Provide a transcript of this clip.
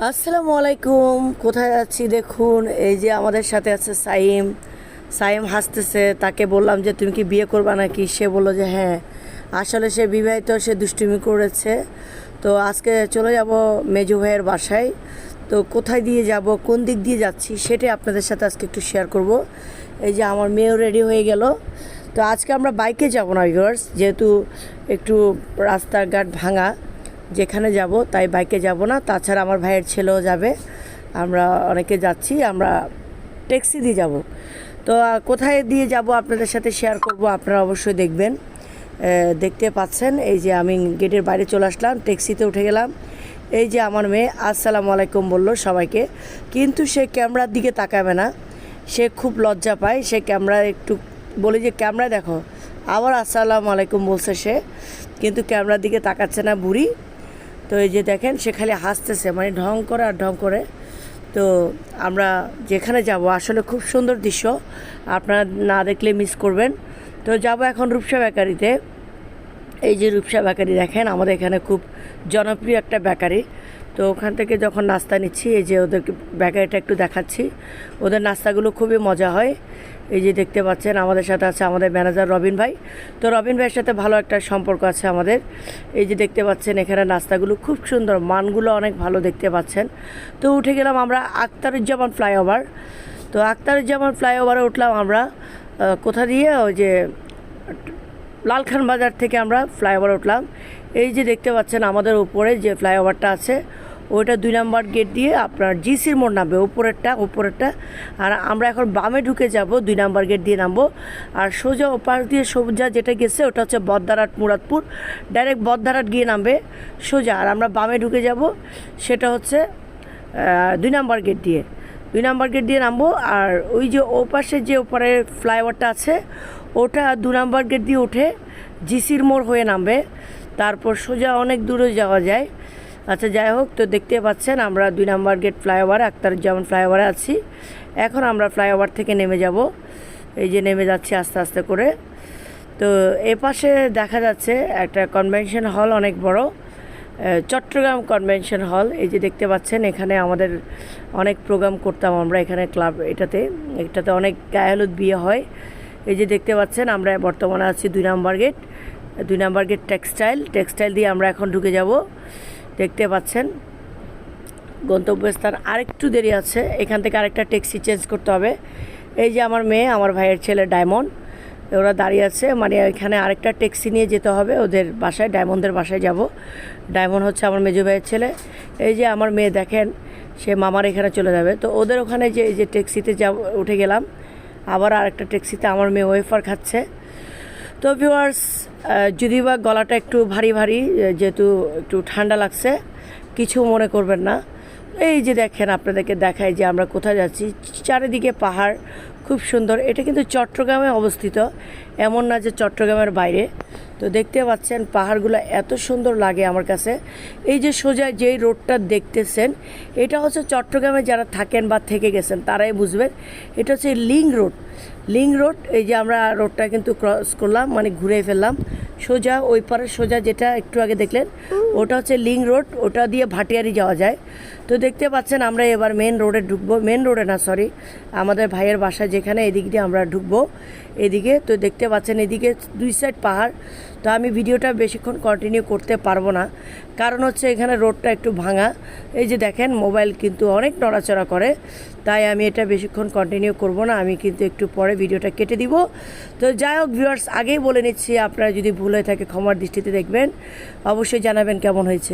আসসালামু আলাইকুম। কোথায় যাচ্ছি দেখুন, এই যে আমাদের সাথে আছে সাইম। সাইম হাসতেছে, তাকে বললাম যে তুমি কি বিয়ে করবা নাকি, সে বললো যে হ্যাঁ। আসলে সে বিবাহিত, সে দুষ্টুমি করেছে। তো আজকে চলে যাব মেজু ভাইয়ের বাসায়। তো কোথায় দিয়ে যাব, কোন দিক দিয়ে যাচ্ছি, সেটাই আপনাদের সাথে আজকে একটু শেয়ার করব। এই যে আমার মেয়েও রেডি হয়ে গেল। তো আজকে আমরা বাইকে যাব না ভিউয়ার্স, যেহেতু একটু রাস্তাঘাট ভাঙা, যেখানে যাব তাই বাইকে যাব না। তাছাড়া আমার ভাইয়ের ছেলেও যাবে, আমরা অনেকে যাচ্ছি, আমরা ট্যাক্সি দিয়ে যাব। তো কোথায় দিয়ে যাব আপনাদের সাথে শেয়ার করব, আপনারা অবশ্যই দেখবেন। দেখতে পাচ্ছেন, এই যে আমি গেটের বাইরে চলে আসলাম, ট্যাক্সিতে উঠে গেলাম। এই যে আমার মেয়ে আসসালামু আলাইকুম বলল সবাইকে, কিন্তু সে ক্যামেরার দিকে তাকাবে না, সে খুব লজ্জা পায়। সে ক্যামেরা একটু বলে যে ক্যামেরা দেখো, আবার আসসালামু আলাইকুম বলছে সে, কিন্তু ক্যামেরার দিকে তাকাচ্ছে না বুড়ি। তো এই যে দেখেন, সে খালি হাসতেছে, মানে ঢং করে আর ঢং করে। তো আমরা যেখানে যাব আসলে খুব সুন্দর দৃশ্য, আপনারা না দেখলে মিস করবেন। তো যাব এখন রূপসা বেকারিতে। এই যে রূপসা বেকারি দেখেন, আমাদের এখানে খুব জনপ্রিয় একটা বেকারি। তো ওখান থেকে যখন নাস্তা নিচ্ছি, এই যে ওদেরকে বেকারিটা একটু দেখাচ্ছি, ওদের নাস্তাগুলো খুবই মজা হয়। এই যে দেখতে পাচ্ছেন, আমাদের সাথে আছে আমাদের ম্যানেজার রবিন ভাই। তো রবিন ভাইয়ের সাথে ভালো একটা সম্পর্ক আছে আমাদের। এই যে দেখতে পাচ্ছেন, এখানে নাস্তাগুলো খুব সুন্দর, মানগুলো অনেক ভালো দেখতে পাচ্ছেন। তো উঠে গেলাম আমরা আখতারুজ্জামান ফ্লাইওভার। তো আখতারুজ্জামান ফ্লাইওভারে উঠলাম আমরা কোথা দিয়ে, ওই যে লালখান বাজার থেকে আমরা ফ্লাইওভার উঠলাম। এই যে দেখতে পাচ্ছেন আমাদের উপরে যে ফ্লাইওভারটা আছে, ওইটা 2 নম্বর গেট দিয়ে আপনার জিসির মোড় নামবে, উপরেরটা। আর আমরা এখন বামে ঢুকে যাব, 2 নম্বর গেট দিয়ে নামবো। আর সোজা ওপাশ দিয়ে সোজা যেটা গেছে ওটা হচ্ছে বদ্দারহাট মুরাদপুর, ডাইরেক্ট বদ্দারহাট গিয়ে নামবে সোজা। আর আমরা বামে ঢুকে যাব, সেটা হচ্ছে 2 নম্বর গেট দিয়ে, 2 নম্বর গেট দিয়ে নামবো। আর ওই যে ওপাশে যে ওপরে ফ্লাইওভারটা আছে, ওটা 2 নম্বর গেট দিয়ে উঠে জিসির মোড় হয়ে নামবে, তারপর সোজা অনেক দূরে যাওয়া যায়। আচ্ছা যাই হোক, তো দেখতে পাচ্ছেন আমরা 2 নম্বর গেট ফ্লাইওভারে, আখতারুজ্জামান ফ্লাইওভারে আছি। এখন আমরা ফ্লাইওভার থেকে নেমে যাব, এই যে নেমে যাচ্ছি আস্তে আস্তে করে। তো এপাশে দেখা যাচ্ছে একটা কনভেনশন হল, অনেক বড়, চট্টগ্রাম কনভেনশন হল। এই যে দেখতে পাচ্ছেন, এখানে আমাদের অনেক প্রোগ্রাম করতাম আমরা এখানে ক্লাব, এটাতে অনেক গায়ে হলুদ বিয়ে হয়। এই যে দেখতে পাচ্ছেন, আমরা বর্তমানে আছি 2 নম্বর গেট, 2 নম্বর গেট টেক্সটাইল দিয়ে আমরা এখন ঢুকে যাব। দেখতে পাচ্ছেন গন্তব্যস্থান আরেকটু দেরি আছে, এখান থেকে আরেকটা ট্যাক্সি চেঞ্জ করতে হবে। এই যে আমার মেয়ে, আমার ভাইয়ের ছেলে ডায়মন্ড, ওরা দাঁড়িয়ে আছে, মানে এখানে আরেকটা ট্যাক্সি নিয়ে যেতে হবে ওদের বাসায়, ডায়মন্ডের বাসায় যাব। ডায়মন্ড হচ্ছে আমার মেজো ভাইয়ের ছেলে। এই যে আমার মেয়ে দেখেন, সে মামার এখানে চলে যাবে। তো ওদের ওখানে যে এই যে ট্যাক্সিতে উঠে গেলাম, আবার আরেকটা ট্যাক্সিতে আমার মেয়ে ওয়েফার খাচ্ছে। তো ভিউয়ার্স, যদি বা গলাটা একটু ভারী ভারী, যেহেতু একটু ঠান্ডা লাগছে, কিছু মনে করবেন না। এই যে দেখেন, আপনাদেরকে দেখাই যে আমরা কোথায় যাচ্ছি, চারিদিকে পাহাড়, খুব সুন্দর। এটা কিন্তু চট্টগ্রামে অবস্থিত, এমন না যে চট্টগ্রামের বাইরে। তো দেখতে পাচ্ছেন পাহাড়গুলো এত সুন্দর লাগে আমার কাছে। এই যে সোজা যেই রোডটা দেখতেছেন, এটা হচ্ছে চট্টগ্রামে যারা থাকেন বা থেকে গেছেন তারাই বুঝবেন, এটা হচ্ছে লিং রোড। এই যে আমরা রোডটা কিন্তু ক্রস করলাম, মানে ঘুরে ফেললাম সোজা, ওই পারে সোজা যেটা একটু আগে দেখলেন, ওটা হচ্ছে লিং রোড, ওটা দিয়ে ভাটিয়ারি যাওয়া যায়। তো দেখতে পাচ্ছেন আমরা এবার মেন রোডে ঢুকবো, মেন রোডে না সরি, আমাদের ভাইয়ের বাসা যেখানে, এদিক দিয়ে আমরা ঢুকবো এদিকে। তো দেখতে পাচ্ছেন এদিকে 2 সাইড পাহাড়। তো আমি ভিডিওটা বেশিক্ষণ কন্টিনিউ করতে পারবো না, কারণ হচ্ছে এখানে রোডটা একটু ভাঙা। এই যে দেখেন, মোবাইল কিন্তু অনেক নড়াচড়া করে, তাই আমি এটা বেশিক্ষণ কন্টিনিউ করব না, আমি কিন্তু একটু পরে ভিডিওটা কেটে দিব। তো যাই হোক ভিউয়ার্স, আগেই বলে নিচ্ছি, আপনারা যদি ভুল হয়ে থাকে ক্ষমার দৃষ্টিতে দেখবেন, অবশ্যই জানাবেন কেমন হয়েছে।